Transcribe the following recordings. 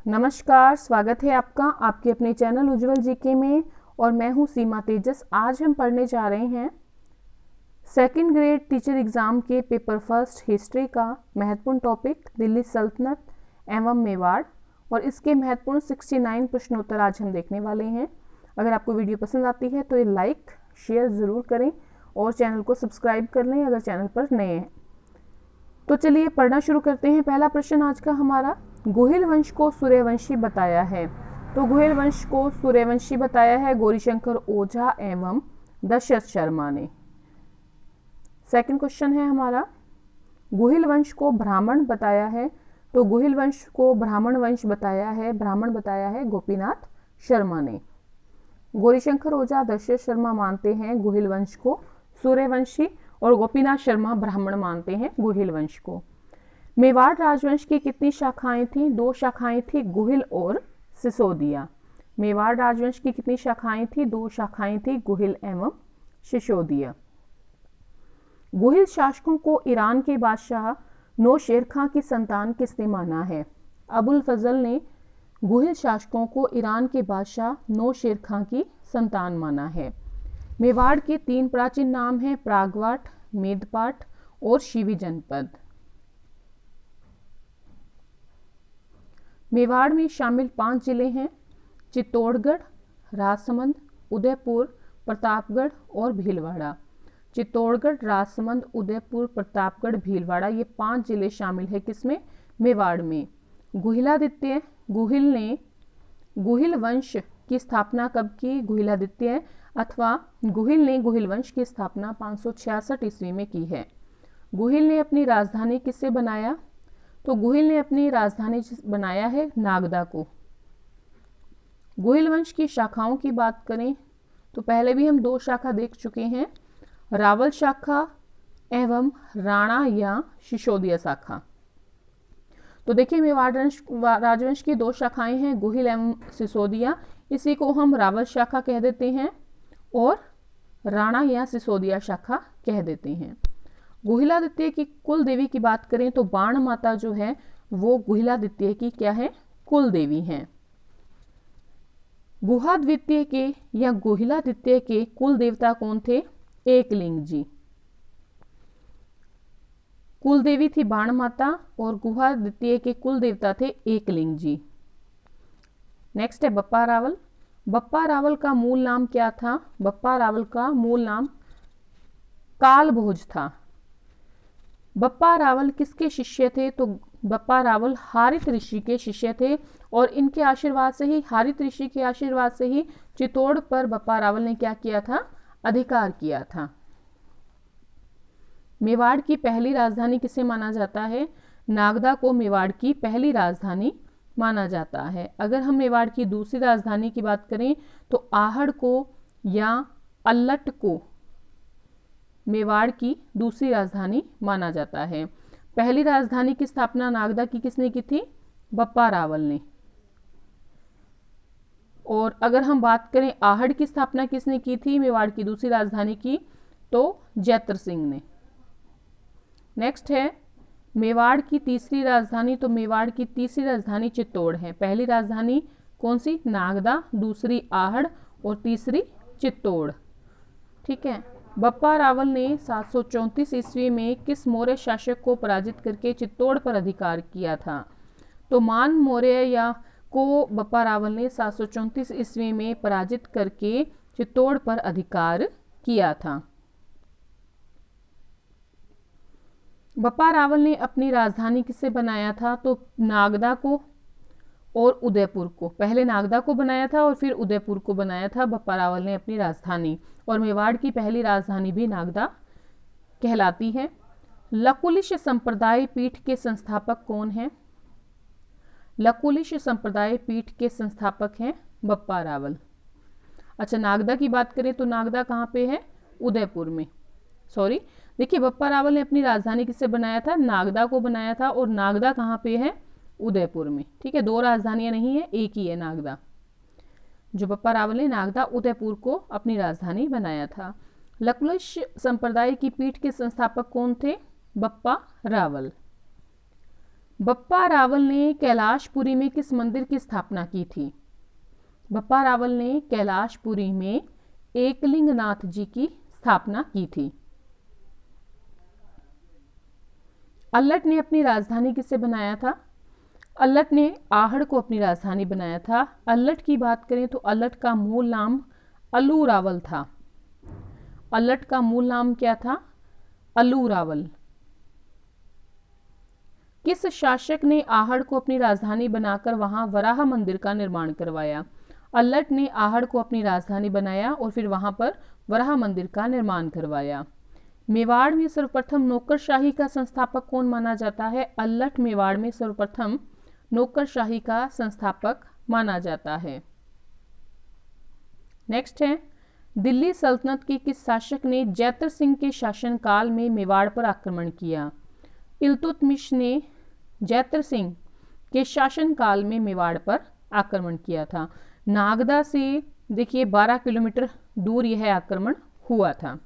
नमस्कार, स्वागत है आपका आपके अपने चैनल उज्जवल जीके में। और मैं हूं सीमा तेजस। आज हम पढ़ने जा रहे हैं सेकंड ग्रेड टीचर एग्ज़ाम के पेपर फर्स्ट हिस्ट्री का महत्वपूर्ण टॉपिक दिल्ली सल्तनत एवं मेवाड़, और इसके महत्वपूर्ण 69 प्रश्नोत्तर आज हम देखने वाले हैं। अगर आपको वीडियो पसंद आती है तो ये लाइक शेयर ज़रूर करें और चैनल को सब्सक्राइब कर लें अगर चैनल पर नए हैं। तो चलिए पढ़ना शुरू करते हैं। पहला प्रश्न आज का हमारा, गुहिल वंश को सूर्यवंशी बताया है। तो गुहिल वंश को सूर्यवंशी बताया है गौरीशंकर ओझा एवं दशरथ शर्मा ने। सेकंड क्वेश्चन है हमारा, गुहिल वंश को ब्राह्मण बताया है। तो गुहिल वंश को ब्राह्मण वंश बताया है गोपीनाथ शर्मा ने। गौरीशंकर ओझा दशरथ शर्मा मानते हैं गुहिल वंश को सूर्यवंशी और गोपीनाथ शर्मा ब्राह्मण मानते हैं गुहिल वंश को। मेवाड़ राजवंश की कितनी शाखाएं थी? 2 शाखाएं थी, गुहिल और सिसोदिया। मेवाड़ राजवंश की कितनी शाखाएं थी? 2 शाखाएं थी, गुहिल एवं सिसोदिया। गुहिल शासकों को ईरान के बादशाह नौशेर खां की संतान किसने माना है? अबुल फजल ने गुहिल शासकों को ईरान के बादशाह नौशेर खां की संतान माना है। मेवाड़ के 3 प्राचीन नाम हैं, प्रागवाट, मेदपाट और शिवी जनपद। मेवाड़ में शामिल 5 जिले हैं, चित्तौड़गढ़, राजसमंद, उदयपुर, प्रतापगढ़ और भीलवाड़ा। चित्तौड़गढ़, राजसमंद, उदयपुर, प्रतापगढ़, भीलवाड़ा, ये 5 जिले शामिल है किसमें? मेवाड़ में। गुहिलादित्य गुहिल ने गुहिल वंश की स्थापना कब की? गुहिलादित्य अथवा गुहिल ने गुहिल वंश की स्थापना 566 ईस्वी में की है। गुहिल ने अपनी राजधानी किससे बनाया? तो गुहिल ने अपनी राजधानी बनाया है नागदा को। गुहिल वंश की शाखाओं की बात करें तो पहले भी हम 2 शाखा देख चुके हैं, रावल शाखा एवं राणा या सिसोदिया शाखा। तो देखिए मेवाड़ राजवंश की 2 शाखाएं हैं, गुहिल एवं सिसोदिया। इसी को हम रावल शाखा कह देते हैं और राणा या सिसोदिया शाखा कह देते हैं। गुहिलादित्य की कुल देवी की बात करें तो बाण माता जो है वो गुहिलादित्य की क्या है? कुल देवी हैं। गुहाद्वितीय के या गुहिलादित्य के कुल देवता कौन थे? एकलिंग जी। कुल देवी थी बाण माता और गुहाद्वितीय के कुल देवता थे एकलिंग जी। नेक्स्ट है बप्पा रावल। बप्पा रावल का मूल नाम क्या था? बप्पा रावल का मूल नाम कालभोज था। बप्पा रावल किसके शिष्य थे? तो बप्पा रावल हारित ऋषि के शिष्य थे और इनके आशीर्वाद से ही, हारित ऋषि के आशीर्वाद से ही चित्तौड़ पर बप्पा रावल ने क्या किया था? अधिकार किया था। मेवाड़ की पहली राजधानी किसे माना जाता है? नागदा को मेवाड़ की पहली राजधानी माना जाता है। अगर हम मेवाड़ की दूसरी राजधानी की बात करें तो आहड़ को या अल्लट को मेवाड़ की दूसरी राजधानी माना जाता है। पहली राजधानी की स्थापना नागदा की किसने की थी? बप्पा रावल ने। और अगर हम बात करें आहड़ की स्थापना किसने की थी मेवाड़ की दूसरी राजधानी की? तो जैत्र सिंह ने। नेक्स्ट है मेवाड़ की तीसरी राजधानी। तो मेवाड़ की तीसरी राजधानी चित्तौड़ है। पहली राजधानी कौन सी? नागदा, दूसरी आहड़ और तीसरी चित्तौड़। ठीक है। बप्पा रावल ने 734 ईस्वी में किस मौर्य शासक को पराजित करके चित्तौड़ पर अधिकार किया था? तो मान मौर्य या को बप्पा रावल ने 734 ईस्वी में पराजित करके चित्तौड़ पर अधिकार किया था। बप्पा रावल ने अपनी राजधानी किससे बनाया था? तो नागदा को और उदयपुर को। पहले नागदा को बनाया था और फिर उदयपुर को बनाया था बप्पा रावल ने अपनी राजधानी। और मेवाड़ की पहली राजधानी भी नागदा कहलाती है। लकुलिश संप्रदाय पीठ के संस्थापक कौन हैं? लकुलिश संप्रदाय पीठ के संस्थापक हैं बप्पा रावल। अच्छा, नागदा की बात करें तो नागदा कहाँ पे है? उदयपुर में। सॉरी, देखिए बप्पा रावल ने अपनी राजधानी किससे बनाया था? नागदा को बनाया था। और नागदा कहाँ पे है? उदयपुर में। ठीक है, 2 राजधानियां नहीं है, एक ही है नागदा। जो बप्पा रावल ने नागदा उदयपुर को अपनी राजधानी बनाया था। लकुलिश संप्रदाय की पीठ के संस्थापक कौन थे? बप्पा रावल। बप्पा रावल ने कैलाशपुरी में किस मंदिर की स्थापना की थी? बप्पा रावल ने कैलाशपुरी में एकलिंगनाथ जी की स्थापना की थी। अल्लट ने अपनी राजधानी किससे बनाया था? अल्लट ने आहड़ को अपनी राजधानी बनाया था। अल्लट की बात करें तो अल्लट का मूल नाम अलूरावल था। अल्लट का मूल नाम क्या था? अलूरावल। किस शासक ने आहड़ को अपनी राजधानी बनाकर वहां वराह मंदिर का निर्माण करवाया? अल्लट ने आहड़ को अपनी राजधानी बनाया और फिर वहां पर वराह मंदिर का निर्माण करवाया। मेवाड़ में सर्वप्रथम नौकरशाही का संस्थापक कौन माना जाता है? अल्लट मेवाड़ में सर्वप्रथम नौकरशाही का संस्थापक माना जाता है। नेक्स्ट है, दिल्ली सल्तनत के किस शासक ने जैतर सिंह के शासनकाल में मेवाड़ पर आक्रमण किया? इल्तुतमिश ने जैतर सिंह के शासनकाल में मेवाड़ पर आक्रमण किया था। नागदा से देखिए 12 किलोमीटर दूर यह आक्रमण हुआ था।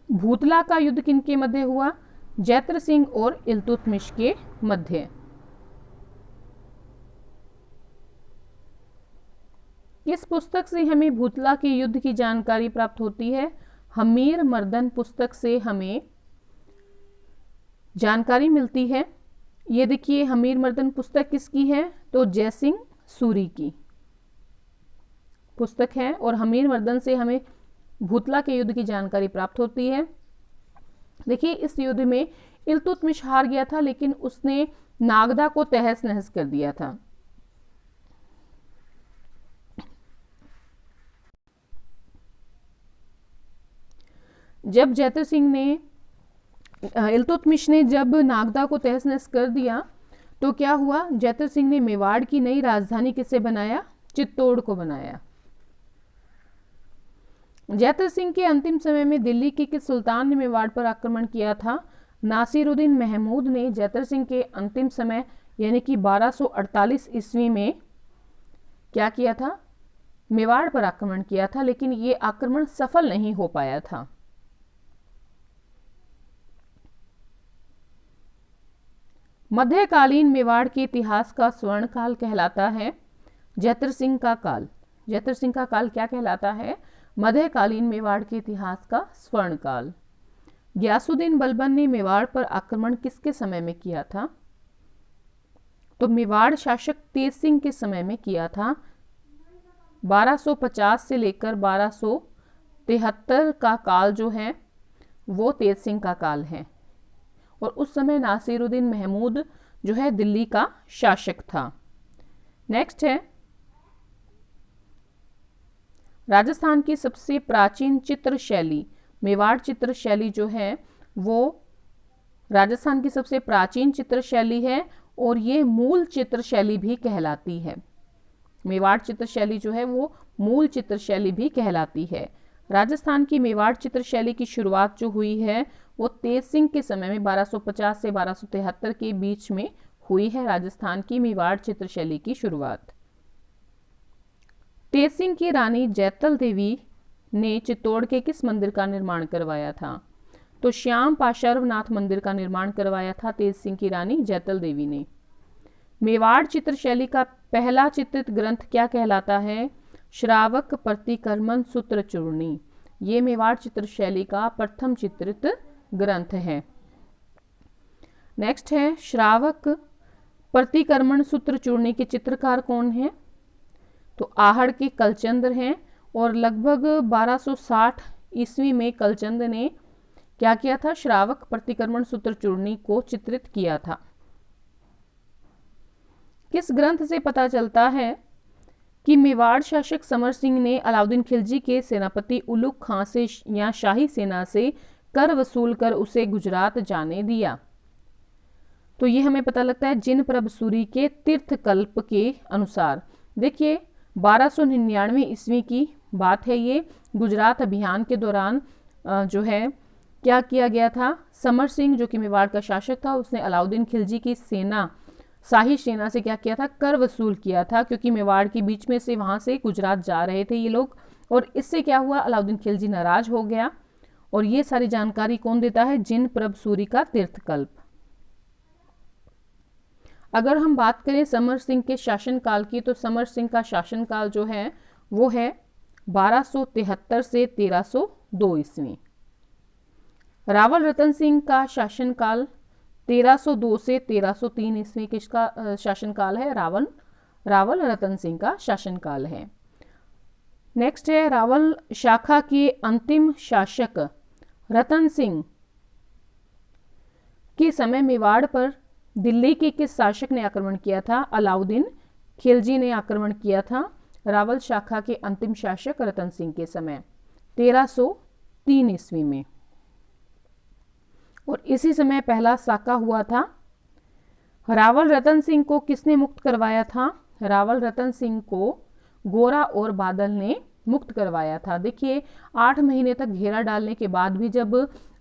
भूतला का युद्ध किनके मध्य हुआ? जैतर सिंह और इल्तुतमिश के मध्य। किस पुस्तक से हमें भूतला के युद्ध की जानकारी प्राप्त होती है? हमीर मर्दन पुस्तक से हमें जानकारी मिलती है। ये देखिए हमीर मर्दन पुस्तक किसकी है? तो जयसिंह सूरी की पुस्तक है और हमीर मर्दन से हमें भूतला के युद्ध की जानकारी प्राप्त होती है। देखिए इस युद्ध में इल्तुतमिश हार गया था, लेकिन उसने नागदा को तहस नहस कर दिया था। जब जैतर सिंह ने इल्तुतमिश ने जब नागदा को तहस नहस कर दिया तो क्या हुआ? जैतर सिंह ने मेवाड़ की नई राजधानी किसे बनाया? चित्तौड़ को बनाया। जैतर सिंह के अंतिम समय में दिल्ली के किस सुल्तान ने मेवाड़ पर आक्रमण किया था? नासिरुद्दीन महमूद ने जैतर सिंह के अंतिम समय यानी कि 1248 ईस्वी में क्या किया था? मेवाड़ पर आक्रमण किया था, लेकिन ये आक्रमण सफल नहीं हो पाया था। मध्यकालीन मेवाड़ के इतिहास का स्वर्ण काल कहलाता है जैतर सिंह का काल। जैतर सिंह का काल क्या कहलाता है? मध्यकालीन मेवाड़ के इतिहास का स्वर्ण काल। गयासुद्दीन बलबन ने मेवाड़ पर आक्रमण किसके समय में किया था? तो मेवाड़ शासक तेज सिंह के समय में किया था। 1250 से लेकर 1273 का काल जो है वो तेज सिंह का काल है और उस समय नासिरुद्दीन महमूद जो है दिल्ली का शासक था। नेक्स्ट है, राजस्थान की सबसे प्राचीन चित्र शैली, मेवाड़ चित्र शैली जो है वो राजस्थान की सबसे प्राचीन चित्र शैली है और ये मूल चित्र शैली भी कहलाती है। मेवाड़ चित्र शैली जो है वो मूल चित्र शैली भी कहलाती है। राजस्थान की मेवाड़ चित्र शैली की शुरुआत जो हुई है वो तेज सिंह के समय में 1250 से 1273 के बीच में हुई है। राजस्थान की मेवाड़ चित्र शैली की शुरुआत तेज सिंह की रानी जैतल देवी ने चित्तौड़ के किस मंदिर का निर्माण करवाया था? तो श्याम पाशर्वनाथ मंदिर का निर्माण करवाया था तेज सिंह की रानी जैतल देवी ने। मेवाड़ चित्र शैली का पहला चित्रित ग्रंथ क्या कहलाता है? श्रावक प्रतिक्रमण सूत्र चूर्णी। ये मेवाड़ चित्र शैली का प्रथम चित्रित ग्रंथ है। नेक्स्ट है, श्रावक प्रतिक्रमण सूत्र चूर्णी के चित्रकार कौन है? तो आहड़ के कलचंद्र हैं और लगभग 1260 ईस्वी में कलचंद ने क्या किया था? श्रावक प्रतिक्रमण सूत्र चूर्णी को चित्रित किया था। किस ग्रंथ से पता चलता है कि मेवाड़ शासक समर सिंह ने अलाउद्दीन खिलजी के सेनापति उलुग खां से या शाही सेना से कर वसूल कर उसे गुजरात जाने दिया? तो ये हमें पता लगता है जिन प्रभ सूरी के तीर्थकल्प के अनुसार। देखिए 1299 ईस्वी की बात है, ये गुजरात अभियान के दौरान जो है क्या किया गया था? समर सिंह जो कि मेवाड़ का शासक था उसने अलाउद्दीन खिलजी की सेना शाही सेना से क्या किया था? कर वसूल किया था, क्योंकि मेवाड़ के बीच में से वहां से गुजरात जा रहे थे ये लोग और इससे क्या हुआ, अलाउद्दीन खिलजी नाराज हो गया। और ये सारी जानकारी कौन देता है, जिन प्रभ सूरी का तीर्थकल्प। अगर हम बात करें समर सिंह के शासनकाल की, तो समर सिंह का शासनकाल जो है वो है 1273 से 1302 ईस्वी। रावल रतन सिंह का शासनकाल 1302 से 1303 ईस्वी किसका शासनकाल है, रावल रतन सिंह का शासनकाल है। नेक्स्ट है रावल शाखा के अंतिम शासक रतन सिंह के समय मेवाड़ पर दिल्ली के किस शासक ने आक्रमण किया था, अलाउद्दीन खिलजी ने आक्रमण किया था रावल शाखा के अंतिम शासक रतन सिंह के समय 1303 ईस्वी में। और इसी समय पहला साका हुआ था। रावल रतन सिंह को किसने मुक्त करवाया था, रावल रतन सिंह को गोरा और बादल ने मुक्त करवाया था। देखिए 8 महीने तक घेरा डालने के बाद भी जब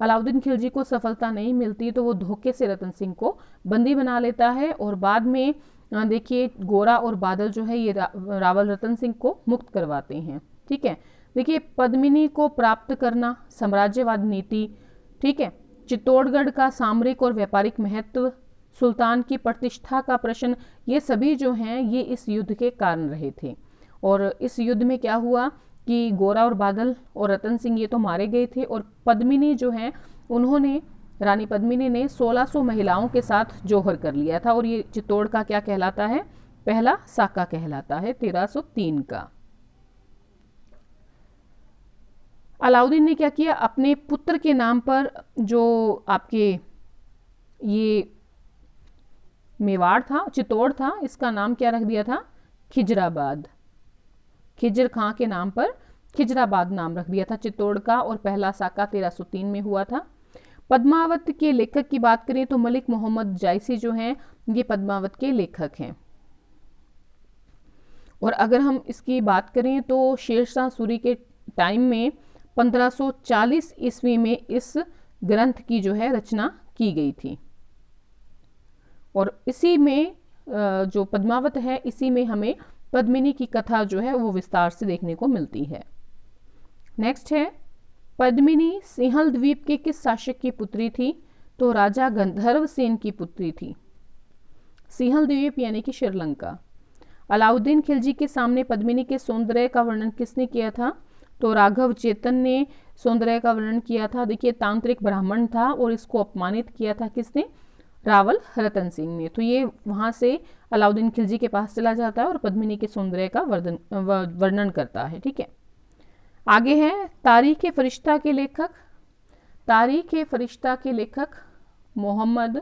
अलाउद्दीन खिलजी को सफलता नहीं मिलती तो वो धोखे से रतन सिंह को बंदी बना लेता है और बाद में देखिए गोरा और बादल जो है ये रावल रतन सिंह को मुक्त करवाते हैं। ठीक है, देखिए पद्मिनी को प्राप्त करना, साम्राज्यवाद नीति, ठीक है, चित्तौड़गढ़ का सामरिक और व्यापारिक महत्व, सुल्तान की प्रतिष्ठा का प्रश्न, ये सभी जो हैं ये इस युद्ध के कारण रहे थे। और इस युद्ध में क्या हुआ कि गोरा और बादल और रतन सिंह ये तो मारे गए थे और पद्मिनी जो है उन्होंने, रानी पद्मिनी ने 1600 महिलाओं के साथ जौहर कर लिया था। और ये चित्तौड़ का क्या कहलाता है, पहला साका कहलाता है 1303 का। अलाउद्दीन ने क्या किया, अपने पुत्र के नाम पर जो आपके ये मेवाड़ था, चित्तौड़ था, इसका नाम क्या रख दिया था, खिजराबाद। खिजर खां के नाम पर खिजराबाद नाम रख दिया था चित्तौड़ का। और पहला साका 1303 में हुआ था। पद्मावत के लेखक की बात करें तो मलिक मोहम्मद जायसी जो हैं ये पद्मावत के लेखक हैं। और अगर हम इसकी बात करें तो शेरशाह सूरी के टाइम में 1540 ईस्वी में इस ग्रंथ की जो है रचना की गई थी। और इसी में जो पद्मावत है इसी में हमें पद्मिनी की कथा जो है वो विस्तार से देखने को मिलती है। नेक्स्ट है पद्मिनी सिंहल द्वीप के किस शासक की पुत्री थी, तो राजा गंधर्व सेन की पुत्री थी। सिंहल द्वीप यानी कि श्रीलंका। अलाउद्दीन खिलजी के सामने पद्मिनी के सौंदर्य का वर्णन किसने किया था, तो राघव चेतन ने सौंदर्य का वर्णन किया था। देखिए तांत्रिक ब्राह्मण था और इसको अपमानित किया था किसने, रावल रतन सिंह ने। तो ये वहां से अलाउद्दीन खिलजी के पास चला जाता है और पद्मिनी के सौंदर्य का वर्णन करता है। ठीक है, आगे है तारीख फरिश्ता के लेखक। तारीख फरिश्ता के लेखक मोहम्मद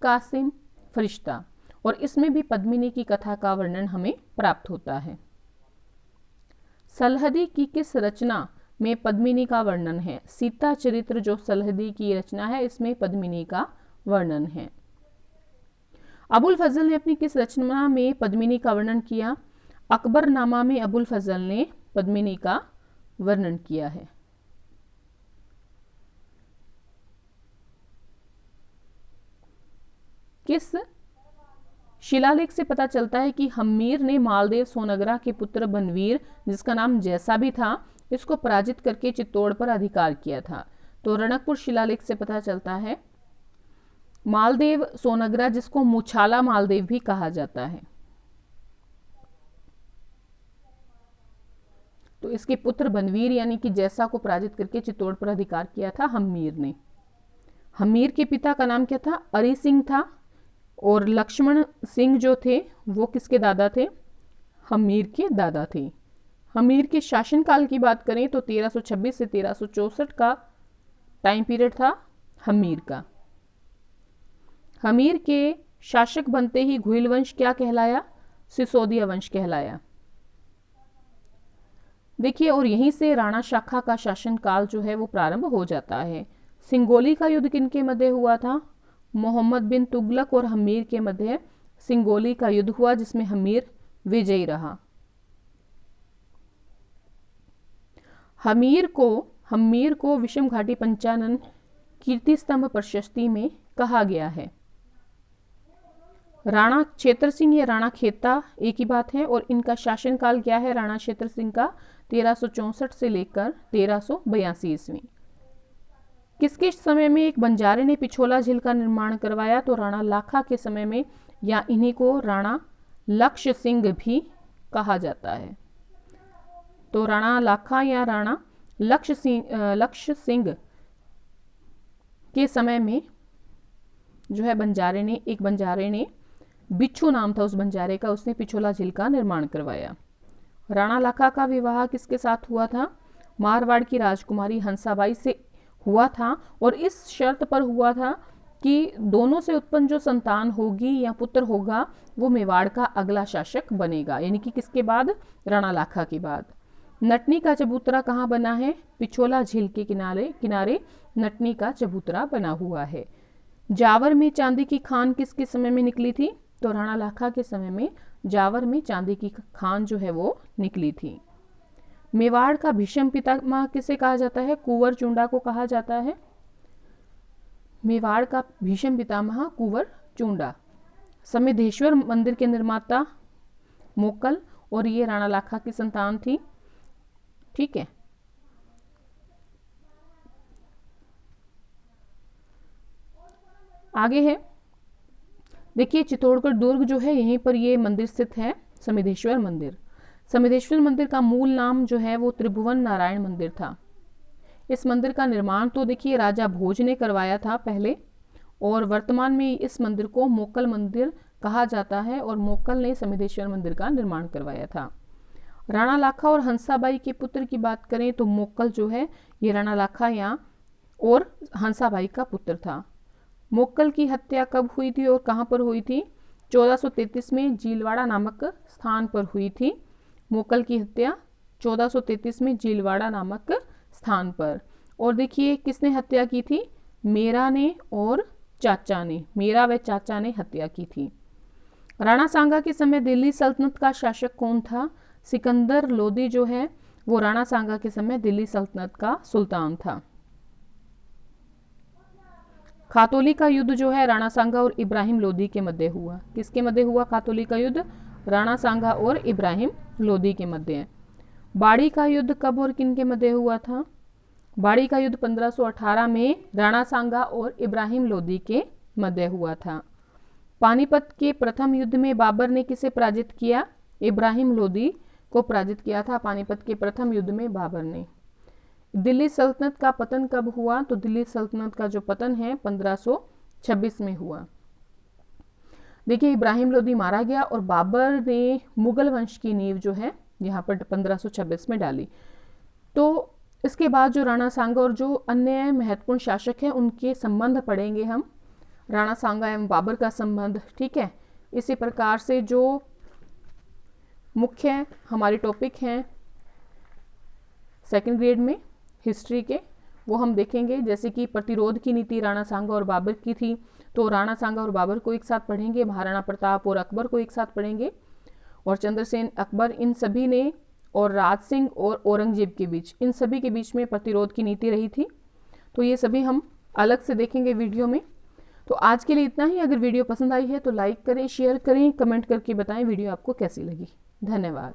कासिम फरिश्ता। और इसमें भी पद्मिनी की कथा का वर्णन हमें प्राप्त होता है। सलहदी की किस रचना में पद्मिनी का वर्णन है, सीता चरित्र जो सलहदी की रचना है इसमें पद्मिनी का वर्णन है। अबुल फजल ने अपनी किस रचना में पद्मिनी का वर्णन किया, अकबरनामा में अबुल फजल ने पद्मिनी का वर्णन किया है। किस शिलालेख से पता चलता है कि हम्मीर ने मालदेव सोनगरा के पुत्र बनवीर, जिसका नाम जैसा भी था, इसको पराजित करके चित्तौड़ पर अधिकार किया था। तो रणकपुर शिलालेख से पता चलता है मालदेव सोनगरा, जिसको मुछाला मालदेव भी कहा जाता है, तो इसके पुत्र बनवीर यानी कि जैसा को पराजित करके चित्तौड़ पर अधिकार किया था हम्मीर ने। हम्मीर के पिता का नाम क्या था, अरी सिंह था। और लक्ष्मण सिंह जो थे वो किसके दादा थे, हम्मीर के दादा थे। हम्मीर के शासनकाल की बात करें तो 1326 से 1364 का टाइम पीरियड था हम्मीर का। हम्मीर के शासक बनते ही घुइल वंश क्या कहलाया, सिसोदिया वंश कहलाया। देखिए और यहीं से राणा शाखा का शासनकाल जो है वो प्रारंभ हो जाता है। सिंगोली का युद्ध किनके मध्य हुआ था, मोहम्मद बिन तुगलक और हम्मीर के मध्य सिंगोली का युद्ध हुआ, जिसमें हम्मीर विजयी रहा। हम्मीर को विषम घाटी पंचानन कीर्ति स्तंभ प्रशस्ति में कहा गया है। राणा क्षेत्र सिंह या राणा खेता एक ही बात है। और इनका शासनकाल क्या है राणा क्षेत्र सिंह का, 1364 से लेकर 1382 ईस्वी। किसके समय में एक बंजारे ने पिछोला झील का निर्माण करवाया? तो राणा लाखा के समय में, या इन्हीं को राणा लक्ष्य सिंह भी कहा जाता है। तो राणा लाखा या राणा लक्ष्य सिंह के समय में जो है एक बंजारे ने, बिच्छू नाम था उस बंजारे का, उसने पिछोला झील का निर्माण करवाया। राणा लाखा का विवाह किसके साथ हुआ था? मारवाड़ की राजकुमारी हंसाबाई से हुआ था, और इस शर्त पर हुआ था कि दोनों से उत्पन्न जो संतान होगी या पुत्र होगा वो मेवाड़ का अगला शासक बनेगा, यानी कि किसके बाद? राणा लाखा के बाद। नटनी का चबूतरा कहाँ बना है? पिछोला झील के किनारे नटनी का चबूतरा बना हुआ है। जावर में चांदी की खान किसके समय में निकली थी? तो राणा लाखा के समय में जावर में चांदी की खान जो है वो निकली थी। मेवाड़ का भीष्म पितामह किसे कहा जाता है? कुंवर चुंडा को कहा जाता है। मेवाड़ का भीष्म पितामह कुंवर चुंडा। समिधेश्वर मंदिर के निर्माता मोक्कल, और ये राणा लाखा की संतान थी। ठीक है, आगे है, देखिए चित्तौड़गढ़ दुर्ग जो है यहीं पर ये मंदिर स्थित है, समिधेश्वर मंदिर। समिधेश्वर मंदिर का मूल नाम जो है वो त्रिभुवन नारायण मंदिर था। इस मंदिर का निर्माण तो देखिए राजा भोज ने करवाया था पहले, और वर्तमान में इस मंदिर को मोक्कल मंदिर कहा जाता है, और मोक्कल ने समिधेश्वर मंदिर का निर्माण करवाया था। राणा लाखा और हंसाबाई के पुत्र की बात करें तो मोक्कल जो है ये राणा लाखा या और हंसाबाई का पुत्र था। मोक्कल की हत्या कब हुई थी और कहाँ पर हुई थी? 1433 में जीलवाड़ा नामक स्थान पर हुई थी। मोक्कल की हत्या 1433 में जीलवाड़ा नामक स्थान पर। और देखिए किसने हत्या की थी? मेरा ने और चाचा ने, मेरा व चाचा ने हत्या की थी। राणा सांगा के समय दिल्ली सल्तनत का शासक कौन था? सिकंदर लोदी जो है वो राणा सांगा के समय दिल्ली सल्तनत का सुल्तान था। खातौली का युद्ध जो है राणा सांगा और इब्राहिम लोदी के मध्य हुआ। किसके मध्य हुआ खातौली का युद्ध? राणा सांगा और इब्राहिम लोदी के मध्य। बाड़ी का युद्ध कब और किन के मध्य हुआ था? बाड़ी का युद्ध 1518 में राणा सांगा और इब्राहिम लोदी के मध्य हुआ था। पानीपत के प्रथम युद्ध में बाबर ने किसे पराजित किया? इब्राहिम लोदी को पराजित किया था पानीपत के प्रथम युद्ध में बाबर ने। दिल्ली सल्तनत का पतन कब हुआ? तो दिल्ली सल्तनत का जो पतन है 1526 में हुआ। देखिए इब्राहिम लोदी मारा गया और बाबर ने मुगल वंश की नींव जो है यहाँ पर 1526 में डाली। तो इसके बाद जो राणा सांगा और जो अन्य महत्वपूर्ण शासक हैं उनके संबंध पढ़ेंगे हम, राणा सांगा एवं बाबर का संबंध। ठीक है, इसी प्रकार से जो मुख्य हमारे टॉपिक हैं सेकंड ग्रेड में हिस्ट्री के वो हम देखेंगे, जैसे कि प्रतिरोध की नीति राणा सांगा और बाबर की थी, तो राणा सांगा और बाबर को एक साथ पढ़ेंगे, महाराणा प्रताप और अकबर को एक साथ पढ़ेंगे, और चंद्रसेन अकबर इन सभी ने, और राज सिंह और औरंगजेब के बीच, इन सभी के बीच में प्रतिरोध की नीति रही थी। तो ये सभी हम अलग से देखेंगे वीडियो में। तो आज के लिए इतना ही। अगर वीडियो पसंद आई है तो लाइक करें, शेयर करें, कमेंट करके बताएं वीडियो आपको कैसी लगी। धन्यवाद।